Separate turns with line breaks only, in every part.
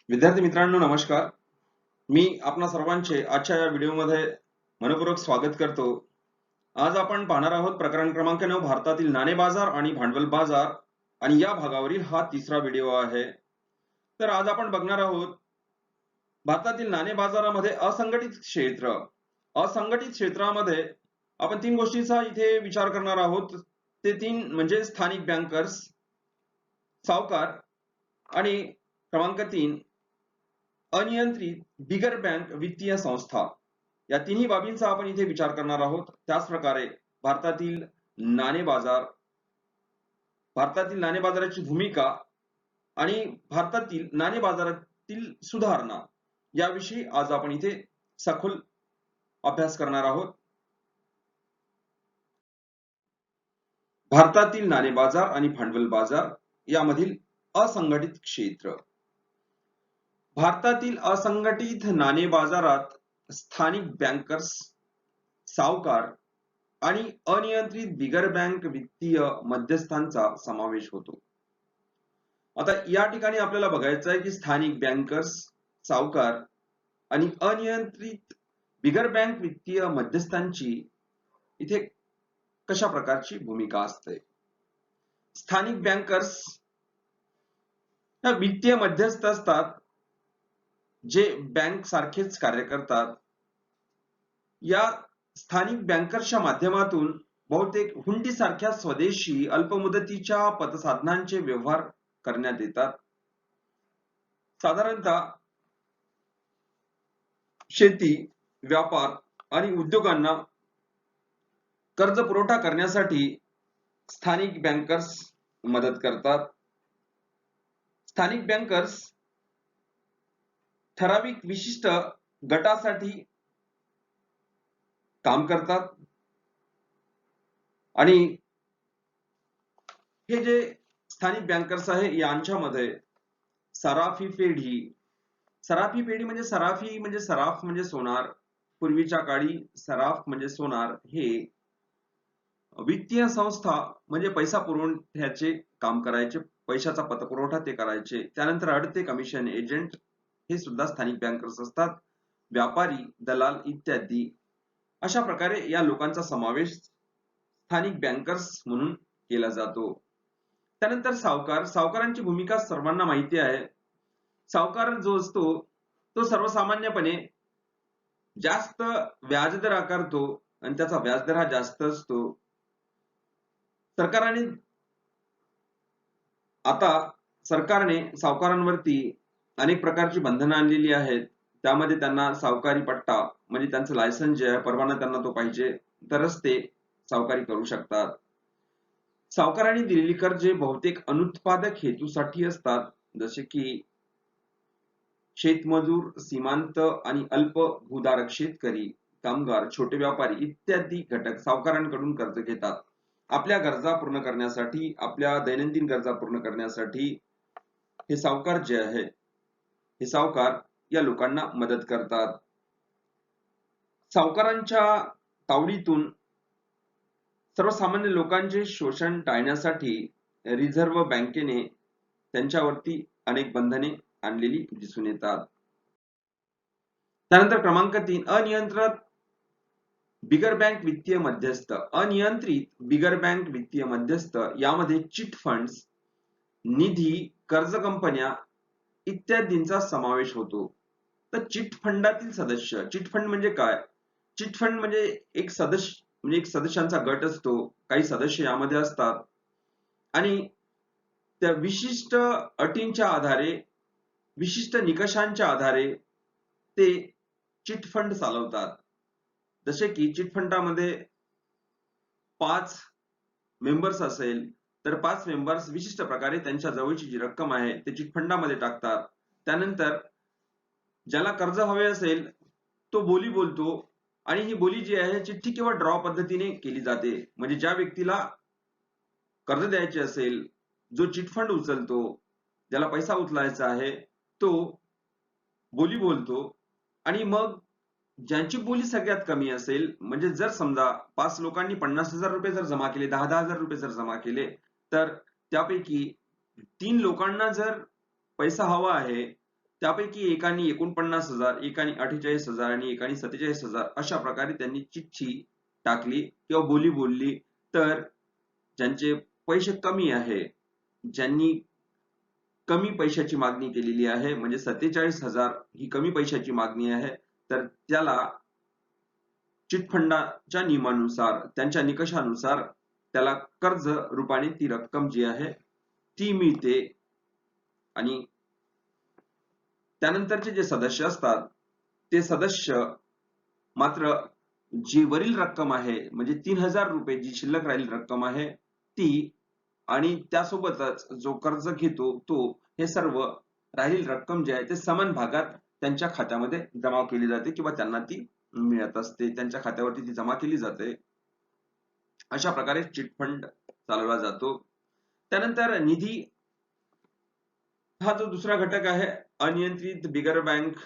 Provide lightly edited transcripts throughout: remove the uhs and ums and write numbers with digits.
विद्यार्थी मित्रांनो नमस्कार. मी आपणा सर्वांचे आजच्या या व्हिडिओमध्ये मनपूर्वक स्वागत करतो. आज आपण पाहणार आहोत प्रकरण क्रमांक 9 भारतातील नाणे बाजार आणि भांडवल बाजार आणि या भागावरील हा तिसरा व्हिडिओ आहे. तर आज आपण बघणार आहोत भारतातील नाणे बाजारामध्ये असंघटित क्षेत्र. असंघटित क्षेत्रामध्ये आपण तीन गोष्टींचा इथे विचार करणार आहोत. ते तीन म्हणजे स्थानिक बँकर्स, सावकार आणि क्रमांक 3 अनियंत्रित बिगर बँक वित्तीय संस्था. या तिन्ही बाबींचा आपण इथे विचार करणार आहोत. त्याच प्रकारे भारतातील नाणे बाजार, भारतातील नाणे बाजाराची भूमिका आणि भारतातील नाणे बाजारातील सुधारणा याविषयी आज आपण इथे सखोल अभ्यास करणार आहोत. भारतातील नाणे बाजार आणि भांडवल बाजार यामधील असंघटित क्षेत्र. भारतातील असंघटित नाणे बाजारात स्थानिक बँकर्स, सावकार आणि अनियंत्रित बिगर बँक वित्तीय मध्यस्थांचा समावेश होतो. आता या ठिकाणी आपल्याला बघायचं आहे की स्थानिक बँकर्स, सावकार आणि अनियंत्रित बिगर बँक वित्तीय मध्यस्थांची इथे कशा प्रकारची भूमिका असते. स्थानिक बँकर्स या वित्तीय मध्यस्थ असतात जे बँक सारखेच कार्य करतात. या स्थानिक बँकर्सच्या माध्यमातून बहुतेक हुंडी सारख्या स्वदेशी अल्पमुदतीच्या पतसाधनांचे व्यवहार करण्यात येतात. साधारणतः शेती, व्यापार आणि उद्योगांना कर्ज पुरवठा करण्यासाठी स्थानिक बँकर्स मदत करतात. स्थानिक बँकर्स ठराविक विशिष्ट गटासाठी काम करतात आणि हे जे स्थानिक बँकर्स आहे यांच्यामध्ये सराफी पेढी म्हणजे सराफ म्हणजे सोनार. पूर्वीच्या काळी सराफ म्हणजे सोनार हे वित्तीय संस्था म्हणजे पैसा पुरवठ्याचे काम करायचे, पैशाचा पतपुरवठा ते करायचे. त्यानंतर अडते कमिशन एजंट हे सुद्धा स्थानिक बँकर्स असतात. व्यापारी, दलाल इत्यादी अशा प्रकारे या लोकांचा समावेश स्थानिक बँकर्स म्हणून केला जातो. त्यानंतर सावकारांची भूमिका सर्वांना माहिती आहे. सावकार जो असतो तो सर्वसामान्यपणे जास्त व्याजदर आकारतो आणि त्याचा व्याजदर हा जास्त असतो. सरकारने सावकारांवरती अनेक प्रकारची बंधनं आणलेली आहेत. त्यामध्ये त्यांना सावकारी पट्टा म्हणजे त्यांचं लायसन्स जे आहे, परवाना त्यांना तो पाहिजे, तरच ते सावकारी करू शकतात. सावकारांनी दिलेली कर्जे बहुतेक अनुत्पादक हेतूसाठी असतात, जसे की शेतमजूर, सीमांत आणि अल्प भूधारक शेतकरी, कामगार, छोटे व्यापारी इत्यादी घटक सावकारांकडून कर्ज घेतात. आपल्या गरजा पूर्ण करण्यासाठी, आपल्या दैनंदिन गरजा पूर्ण करण्यासाठी हे सावकार जे आहे, हे सावकार या लोकांना मदत करतात. सावकारांच्या तावडीतून सर्वसामान्य लोकांचे शोषण टाळण्यासाठी रिझर्व्ह बँकेने त्यांच्यावरती अनेक बंधने आणलेली दिसून येतात. त्यानंतर क्रमांक 3 अनियंत्रित बिगर बँक वित्तीय मध्यस्थ. अनियंत्रित बिगर बँक वित्तीय मध्यस्थ यामध्ये चिट फंड्स, निधी, कर्ज कंपन्या इत्यादींचा समावेश होतो. तर चिट फंडातील सदस्य, चिट फंड म्हणजे काय? चिट फंड म्हणजे एक सदस्यांचा गट असतो. काही सदस्य यामध्ये असतात आणि त्या विशिष्ट अटींच्या आधारे, विशिष्ट निकषांच्या आधारे ते चिट फंड चालवतात. जसे की चिट फंडामध्ये 5 मेंबर्स असेल तर 5 मेंबर्स विशिष्ट प्रकारे त्यांच्या जवळची जी रक्कम आहे ते चिट फंडामध्ये टाकतात. त्यानंतर ज्याला कर्ज हवे असेल तो बोली बोलतो आणि ही बोली जी आहे चिठ्ठी किंवा ड्रॉ पद्धतीने केली जाते. म्हणजे ज्या व्यक्तीला कर्ज द्यायचे असेल, जो चिट फंड उचलतो, ज्याला पैसा उचलायचा आहे, तो बोली बोलतो आणि मग ज्यांची बोली सगळ्यात कमी असेल, म्हणजे जर समजा 5 लोकांनी 50,000 रुपये जर जमा केले, 10,000 रुपये जर जमा केले, तर त्यापैकी 3 लोकांना जर पैसा हवा आहे त्यापैकी एकाने 49,000, एकाने 48,000 आणि एकाने 47,000 अशा प्रकारे त्यांनी चिठ्ठी टाकली किंवा बोली बोलली. तर ज्यांचे पैसे कमी आहे, ज्यांनी कमी पैशाची मागणी केलेली आहे, म्हणजे 47,000 ही कमी पैशाची मागणी आहे, तर त्याला चिटफंडाच्या नियमानुसार, त्यांच्या निकषानुसार त्याला कर्ज रूपाने ती रक्कम जी आहे ती मिळते. आणि त्यानंतरचे जे सदस्य असतात ते सदस्य मात्र जी वरील रक्कम आहे, म्हणजे 3,000 रुपये जी शिल्लक राहिलेली रक्कम आहे ती, आणि त्यासोबतच जो कर्ज घेतो तो, हे सर्व राहिलेली रक्कम जी आहे ते समान भागात त्यांच्या खात्यामध्ये जमा केली जाते किंवा त्यांना ती मिळत असते, त्यांच्या खात्यावरती ती जमा केली जाते. अशा प्रकारे चिटफंड चालवला जातो. त्यानंतर निधी हा जो दुसरा घटक आहे, अनियंत्रित बिगर बँक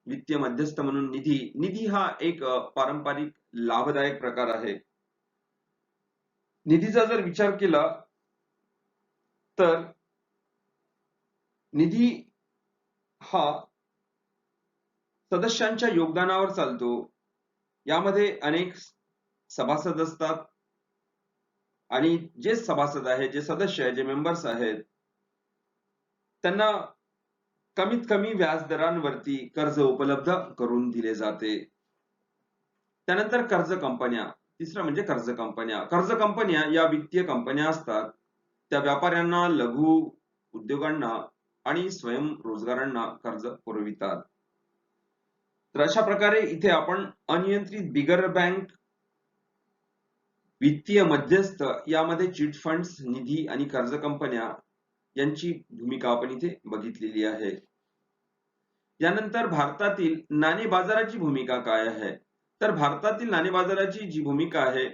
वित्तीय मध्यस्थ म्हणून निधी हा एक पारंपरिक लाभदायक प्रकार आहे. निधीचा जर विचार केला तर निधी हा सदस्यांच्या योगदानावर चालतो. यामध्ये अनेक सभासद असतात आणि जे सभासद आहेत, जे सदस्य आहेत, जे मेंबर्स आहेत, त्यांना कमीत कमी व्याजदरांवरती कर्ज उपलब्ध करून दिले जाते. त्यानंतर कर्ज कंपन्या, तिसरं म्हणजे कर्ज कंपन्या. कर्ज कंपन्या या वित्तीय कंपन्या असतात. त्या व्यापाऱ्यांना, लघु उद्योगांना आणि स्वयंरोजगारांना कर्ज पुरवितात. तर अशा प्रकारे इथे आपण अनियंत्रित बिगर बँक वित्तीय मध्यस्थ यामध्ये चिट फंड्स, निधी आणि कर्ज कंपन्या यांची भूमिका आपण इथे बघितलेली आहे. यानंतर भारतातील नाणे बाजाराची भूमिका काय आहे? तर भारतातील नाणे बाजाराची जी भूमिका आहे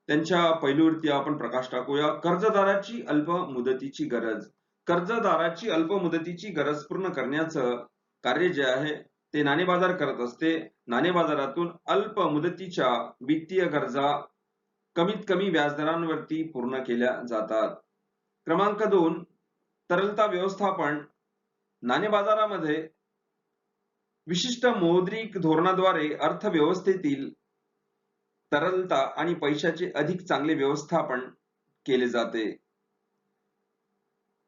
त्यांच्या पैलूवरती आपण प्रकाश टाकूया. कर्जदाराची अल्प मुदतीची गरज. कर्जदाराची अल्प मुदतीची गरज पूर्ण करण्याचं कार्य जे आहे ते नाणे बाजार करत असते. नाणे बाजारातून अल्प मुदतीच्या वित्तीय गरजा कमीत कमी व्याजदरांवरती पूर्ण केल्या जातात. क्रमांक 2, तरलता व्यवस्थापन. नाणे बाजारामध्ये विशिष्ट मौद्रिक धोरणाद्वारे अर्थव्यवस्थेतील तरलता आणि पैशाचे अधिक चांगले व्यवस्थापन केले जाते.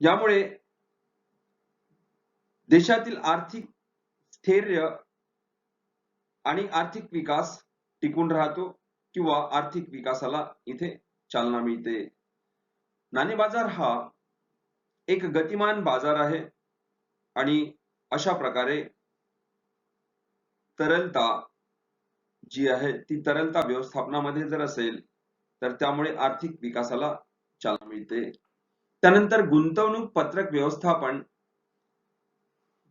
यामुळे देशातील आर्थिक स्थैर्य आणि आर्थिक विकास टिकून राहतो किंवा आर्थिक विकासाला इथे चालना मिळते. नाणे बाजार हा एक गतिमान बाजार आहे आणि अशा प्रकारे तरलता जी आहे ती तरलता व्यवस्थापनामध्ये जर असेल तर त्यामुळे आर्थिक विकासाला चालना मिळते. त्यानंतर गुंतवणूक पत्रक व्यवस्थापन.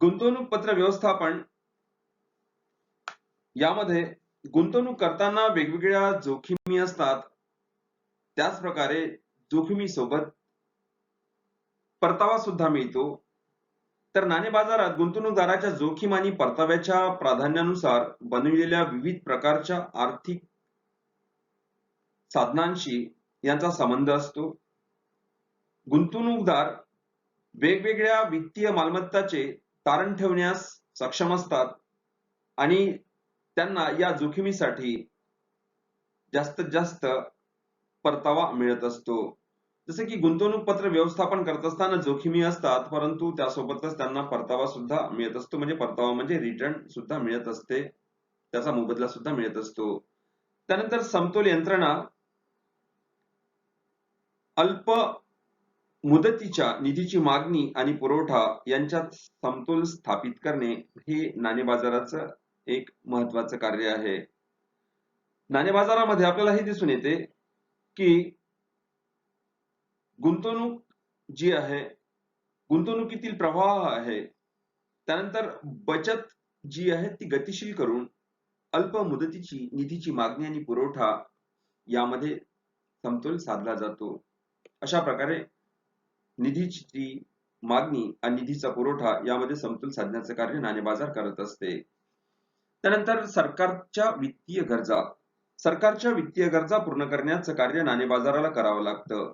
गुंतवणूक पत्र व्यवस्थापन यामध्ये गुंतवणूक करताना वेगवेगळ्या जोखिमी असतात. त्याच प्रकारे जोखिमी सोबत परतावा सुद्धा मिळतो. तर नाणे बाजारात गुंतवणूकदाराच्या जोखीम आणि परताव्याच्या प्राधान्यानुसार बनविलेल्या विविध प्रकारच्या आर्थिक साधनांशी यांचा संबंध असतो. गुंतवणूकदार वेगवेगळ्या वित्तीय मालमत्ताचे तारण ठेवण्यास सक्षम असतात आणि त्यांना या जोखमीसाठी जास्तीत जास्त परतावा मिळत असतो. जसे की गुंतवणूक पत्र व्यवस्थापन करत असताना जोखीमी असतात, परंतु त्यासोबतच त्यांना परतावा सुद्धा मिळत असतो. म्हणजे परतावा म्हणजे रिटर्न सुद्धा मिळत असते, त्याचा मोबदला सुद्धा मिळत असतो. त्यानंतर समतोल यंत्रणा. अल्प मुदतीच्या निधीची मागणी आणि पुरवठा यांच्यात समतोल स्थापित करणे हे नाणे बाजाराचं एक महत्वाचं कार्य आहे. नाणे बाजारामध्ये आपल्याला हे दिसून येते की गुंतवणूक जी आहे, गुंतवणुकीतील प्रवाह आहे, त्यानंतर बचत जी आहे ती गतिशील करून अल्प मुदतीची निधीची मागणी आणि पुरवठा यामध्ये समतोल साधला जातो. अशा प्रकारे निधीची मागणी आणि निधीचा पुरवठा यामध्ये समतोल साधण्याचे कार्य नाणे बाजार करत असते. त्यानंतर सरकारच्या वित्तीय गरजा. सरकारच्या वित्तीय गरजा पूर्ण करण्याचं कार्य नाणे बाजाराला करावं लागतं.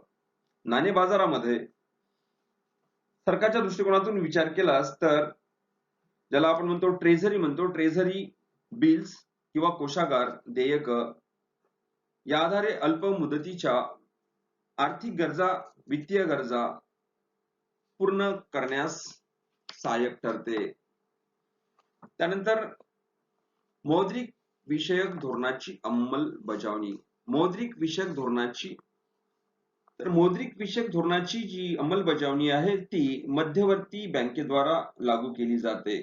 नाणे बाजारामध्ये सरकारच्या दृष्टिकोनातून विचार केलास तर ज्याला आपण म्हणतो ट्रेझरी म्हणतो, ट्रेझरी बिल्स किंवा कोषागार देयक या आधारे अल्प मुदतीच्या आर्थिक गरजा, वित्तीय गरजा पूर्ण करण्यास सहाय्यक ठरते. त्यानंतर मौद्रिक विषयक धोरणाची अंमलबजावणी. मौद्रिक विषयक धोरणाची तर मौद्रिक विषयक धोरणाची जी अंमलबजावणी आहे ती मध्यवर्ती बँकेद्वारा लागू केली जाते.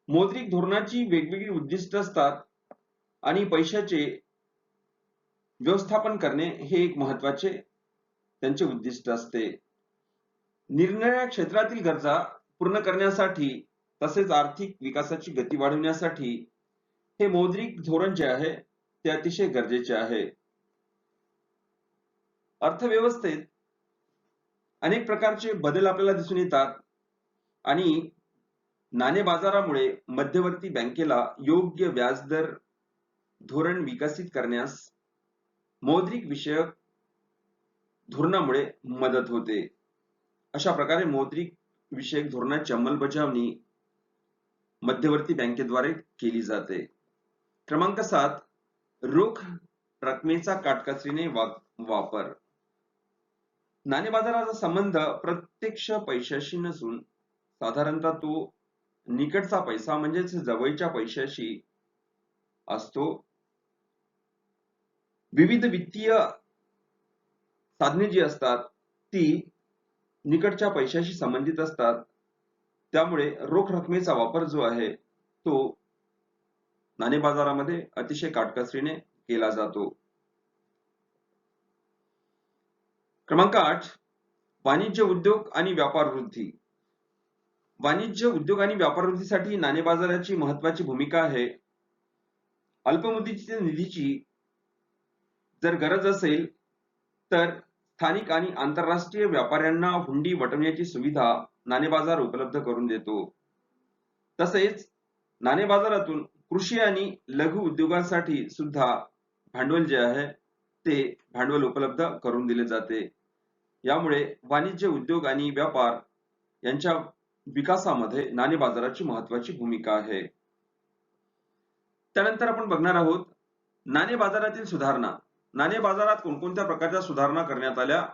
मौद्रिक धोरणाची वेगवेगळी उद्दिष्ट असतात आणि पैशाचे व्यवस्थापन करणे हे एक महत्त्वाचे त्यांचे उद्दिष्ट असते. निरनिराळ्या क्षेत्रातील गरजा पूर्ण करण्यासाठी तसेच आर्थिक विकासाची गती वाढवण्यासाठी हे मौद्रिक धोरण जे आहे ते अतिशय गरजेचे आहे. अर्थव्यवस्थेत अनेक प्रकारचे बदल आपल्याला दिसून येतात आणि नाणे बाजारामुळे मध्यवर्ती बँकेला योग्य व्याजदर धोरण विकसित करण्यास मौद्रिक विषयक धोरणामुळे मदत होते. अशा प्रकारे मौद्रिक विषयक धोरणाची अंमलबजावणी मध्यवर्ती बँकेद्वारे केली जाते. क्रमांक 7 रोख रकमेचा काटकसरीने वापर. नाणे बाजाराचा संबंध प्रत्यक्ष पैशाशी नसून साधारणतः तो निकटचा पैसा म्हणजेच जवळच्या पैशाशी असतो. विविध वित्तीय साधने जी असतात ती निकटच्या पैशाशी संबंधित असतात. त्यामुळे रोख रकमेचा वापर जो आहे तो नाणे बाजारामध्ये अतिशय काटकसरीने केला जातो. क्रमांक 8 वाणिज्य उद्योग आणि व्यापार वृद्धी. वाणिज्य उद्योग आणि व्यापार वृद्धीसाठी नाणे बाजाराची महत्त्वाची भूमिका आहे. अल्पमुदतीच्या निधीची जर गरज असेल तर स्थानिक आणि आंतरराष्ट्रीय व्यापाऱ्यांना हुंडी वटवण्याची सुविधा नाणे बाजार उपलब्ध करून देतो. तसेच नाणे बाजारातून कृषी आणि लघु उद्योगांसाठी सुद्धा भांडवल जे आहे ते भांडवल उपलब्ध करून दिले जाते. यामुळे वाणिज्य उद्योग आणि व्यापार यांच्या विकासामध्ये नाणे बाजाराची महत्त्वाची भूमिका आहे. त्यानंतर आपण बघणार आहोत नाणे बाजारातील सुधारणा. नाणे बाजारात कोणकोणत्या प्रकारच्या सुधारणा करण्यात आल्या.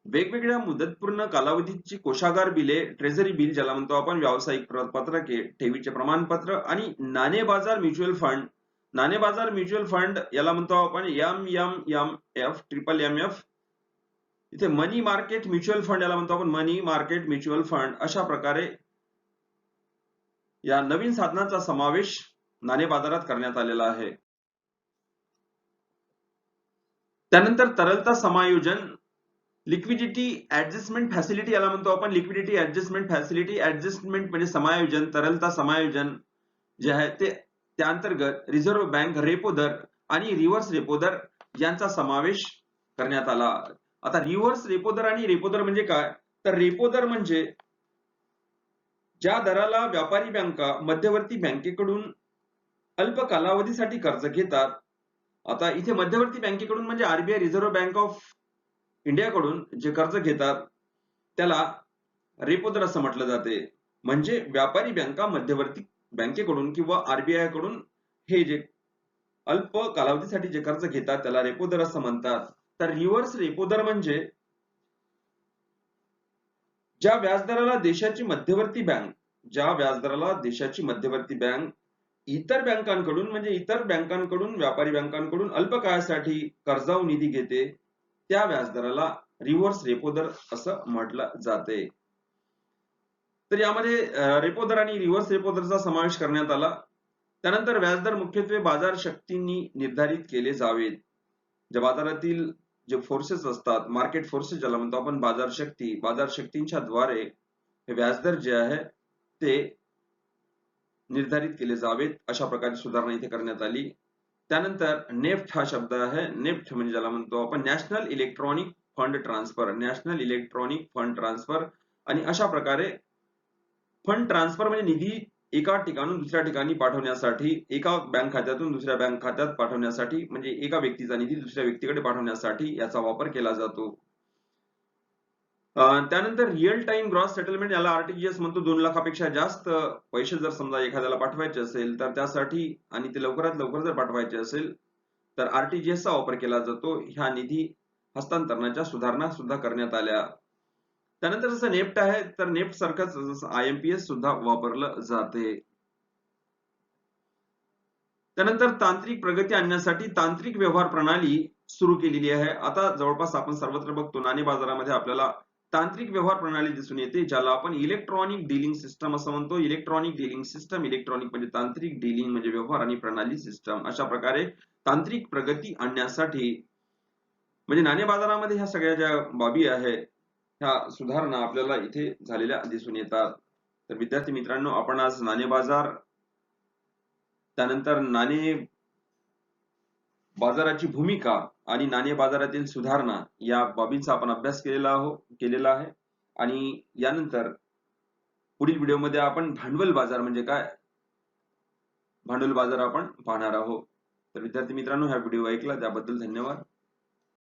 वेगवेगळ्या मुदतपूर्ण कालावधीची कोषागार बिले, ट्रेझरी बिल ज्याला म्हणतो आपण, व्यावसायिक पत्रके, ठेवीचे प्रमाणपत्र आणि नाणे बाजार म्युच्युअल फंड. नाणे बाजार म्युच्युअल फंड याला म्हणतो आपण MMMF, MMF. इथे मनी मार्केट म्युच्युअल फंड याला म्हणतो आपण मनी मार्केट म्युच्युअल फंड. अशा प्रकारे या नवीन साधनांचा समावेश नाणे बाजारात करण्यात आलेला आहे. त्यानंतर तरलता समायोजन, लिक्विडिटी ऍडजस्टमेंट फॅसिलिटी याला म्हणतो आपण. लिक्विडिटी ऍडजस्टमेंट फॅसिलिटी, ऍडजस्टमेंट म्हणजे समायोजन, तरलता समायोजन जे आहे ते त्या अंतर्गत रिझर्व्ह बँक रेपो दर आणि रिव्हर्स रेपो दर यांचा समावेश करण्यात आला. आता रिव्हर्स रेपो दर आणि रेपो दर म्हणजे काय, तर रेपो दर म्हणजे ज्या दराला व्यापारी बँका मध्यवर्ती बँकेकडून अल्प कालावधीसाठी कर्ज घेतात. आता इथे मध्यवर्ती बँकेकडून म्हणजे RBI, रिझर्व्ह बँक ऑफ इंडियाकडून जे कर्ज घेतात त्याला रेपो दर असं म्हटलं जाते. म्हणजे व्यापारी बँका मध्यवर्ती बँकेकडून किंवा RBI कडून हे जे अल्प कालावधीसाठी जे कर्ज घेतात त्याला रेपो दर असं म्हणतात. तर रिव्हर्स रेपो दर म्हणजे ज्या व्याजदराला देशाची मध्यवर्ती बँक इतर बँकांकडून म्हणजे इतर बँकांकडून, व्यापारी बँकांकडून अल्प काळासाठी कर्जाऊ निधी घेते त्या व्याजदराला रिव्हर्स रेपो दर असं म्हटलं जाते. तर यामध्ये रेपो दर आणि रिव्हर्स रेपो दरचा समावेश करण्यात आला. त्यानंतर व्याजदर मुख्यत्वे बाजार शक्तींनी निर्धारित केले जावेत. ज्या बाजारातील जे फोर्सेस असतात, मार्केट फोर्सेस ज्याला म्हणतो आपण, बाजार शक्तींच्या द्वारे हे व्याजदर जे आहे ते निर्धारित केले जावेत. अशा प्रकारची सुधारणा इथे करण्यात आली. त्यानंतर नेफ्ट हा शब्द आहे. नेफ्ट म्हणजे ज्याला म्हणतो आपण national electronic fund transfer, national electronic fund transfer. आणि अशा प्रकारे फंड ट्रान्सफर म्हणजे निधी एका ठिकाणून दुसऱ्या ठिकाणी पाठवण्यासाठी, एका बँक खात्यातून दुसऱ्या बँक खात्यात पाठवण्यासाठी, म्हणजे एका व्यक्तीचा निधी दुसऱ्या व्यक्तीकडे पाठवण्यासाठी याचा वापर केला जातो. त्यानंतर रिअल टाइम ग्रॉस सेटलमेंट, याला आरटीजीएस म्हणतो. 2 लाखापेक्षा जास्त पैसे जर समजा एखाद्याला पाठवायचे असेल तर त्यासाठी, आणि ते लवकरात लवकर जर पाठवायचे असेल तर आरटीजीएसचा वापर केला जातो. ह्या निधी हस्तांतरणाच्या सुधारणा सुद्धा करण्यात आल्या. त्यानंतर जसं नेफ्ट आहे, तर नेफ्ट सारखंच जसं आयएमपीएस सुद्धा वापरलं जाते. त्यानंतर तांत्रिक प्रगती आणण्यासाठी तांत्रिक व्यवहार प्रणाली सुरू केलेली आहे. आता जवळपास आपण सर्वत्र बघतो, नाणे बाजारामध्ये आपल्याला तांत्रिक व्यवहार प्रणाली दिसून येते, ज्याला आपण इलेक्ट्रॉनिक डीलिंग सिस्टम असं म्हणतो. इलेक्ट्रॉनिक डीलिंग सिस्टम, इलेक्ट्रॉनिक म्हणजे तांत्रिक, डीलिंग म्हणजे व्यवहार, आणि प्रणाली सिस्टम. अशा प्रकारे तांत्रिक प्रगती आणण्यासाठी, म्हणजे नाणे बाजारामध्ये ह्या सगळ्या ज्या बाबी आहेत, ह्या सुधारणा आपल्याला इथे झालेल्या दिसून येतात. तर विद्यार्थी मित्रांनो, आपण आज नाणे बाजार, त्यानंतर नाणे बाजाराची भूमिका आणि नाणे बाजारातील सुधारणा या बाबींचा आपण अभ्यास केलेला आहे. आणि यानंतर पुढील व्हिडिओमध्ये आपण भांडवल बाजार म्हणजे काय, भांडवल बाजार आपण पाहणार आहोत. तर विद्यार्थी मित्रांनो, हा व्हिडिओ ऐकला त्याबद्दल धन्यवाद.